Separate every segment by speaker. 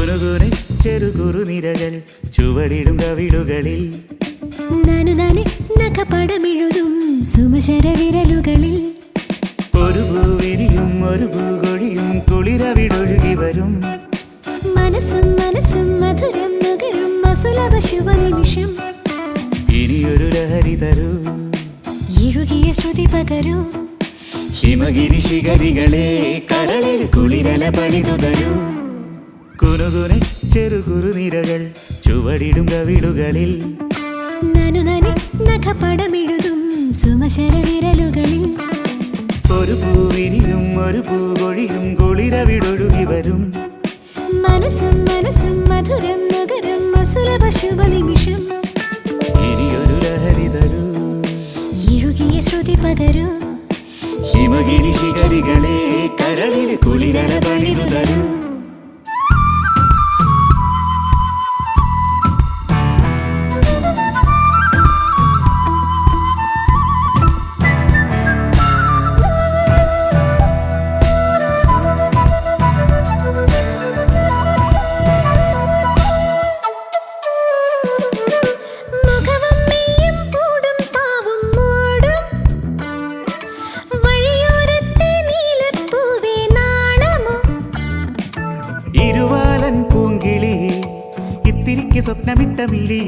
Speaker 1: കുനുകുനെ ചെറുകുറു നിരകൾ ചുവടിടും കവിളുകളിൽ
Speaker 2: നഖപടമെഴുതും സുമശര വിരലുകളിൽ
Speaker 1: ഒരു പൂവിരിയും ഒരു പൂകൊഴിയും കുളിരവിടൊഴുകി വരും
Speaker 2: മനസ്സും മനസ്സും മധുരം നുകരും അസുലഭ ശുഭനിമിഷം
Speaker 1: ഇനിയൊരു ലഹരി തരൂ
Speaker 2: ഇഴുകിയ ശ്രുതി പകരൂ
Speaker 1: ഹിമഗിരി ശിഖരികളെ കരളിൽ കുളിരല പണിതു തരൂ കുനുകുനെ ചെറുകുറു നിരകൾ ചുവടിടും കവിളുകളിൽ
Speaker 2: നഖപടമെഴുതും സുമശര വിരലുകളിൽ
Speaker 1: ഒരു പൂവിരിയും ഒരു പൂകൊഴിയും കുളിരവിടൊഴുകി വരും
Speaker 2: മനസ്സും മനസ്സും മധുരം നുകരും അസുലഭ ശുഭനിമിഷം
Speaker 1: ഇനിയൊരു ലഹരി തരൂ
Speaker 2: ഇഴുകിയ ശ്രുതി പകരൂ
Speaker 1: ഹിമഗിരി ശിഖരികളെ കരളിൽ കുളിരല പണിതു തരൂ ഇരുവാലൻ പൂങ്കിളി ഇത്തിരിക്ക് സ്വപ്നമിട്ട മിഴി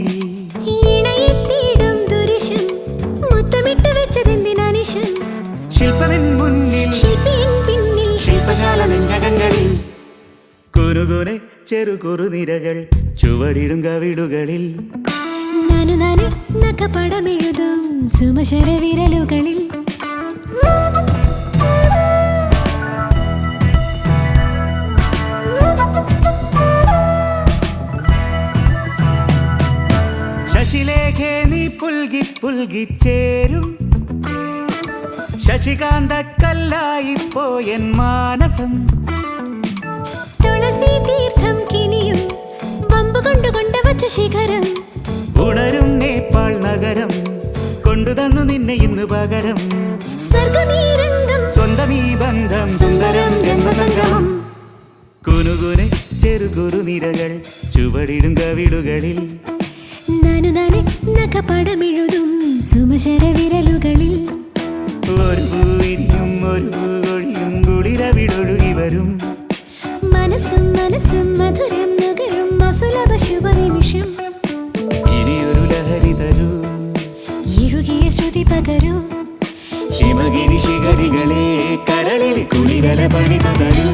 Speaker 1: ശില്പമെൻ മുന്നിൽ ശില്പശാല നെഞ്ചകങ്ങളിൽ കുനുകുനെ ചെറുകുറു നിരകൾ ചുവടിടും കവിളുകളിൽ
Speaker 2: നഖപടമെഴുതും സുമശര വിരലുകളിൽ
Speaker 1: ശശിലേഖേ നീ പുൽകി പുൽകി ചേരും ശശികാന്ത കല്ലായിപ്പോയൻ മാനസം
Speaker 2: തുളസി തീർത്ഥം കിനിയും വമ്പു കൊണ്ടുകൊണ്ട് വച്ച ശിഖരം
Speaker 1: ഉണരും നേപ്പാൾ നഗരം കൊണ്ടുതന്നു നിന്നെ ഇന്ന് പകരം
Speaker 2: സ്വർഗമീ രംഗം
Speaker 1: സ്വന്തമീ ബന്ധം സുന്ദരം ജന്മസംഗമം കുനുകുനെ ചെറുകുറു നിരകൾ ചുവടിടും കവിളുകളിൽ
Speaker 2: നഖപടമെഴുതും സുമശര വിരലുകളിൽ
Speaker 1: ഒരു പൂവിരിയും ഒരു പൂകൊഴിയും കുളിരവിടൊഴുകി വരും
Speaker 2: മനസ്സും മനസ്സും മധുരം നുകരും അസുലഭ ശുഭനിമിഷം
Speaker 1: ഇനിയൊരു ലഹരി തരൂ
Speaker 2: ഇഴുകിയ ശ്രുതി പകരൂ
Speaker 1: ഹിമഗിരി ശിഖരികളെ കരളിൽ കുളിരല പണിതു തരൂ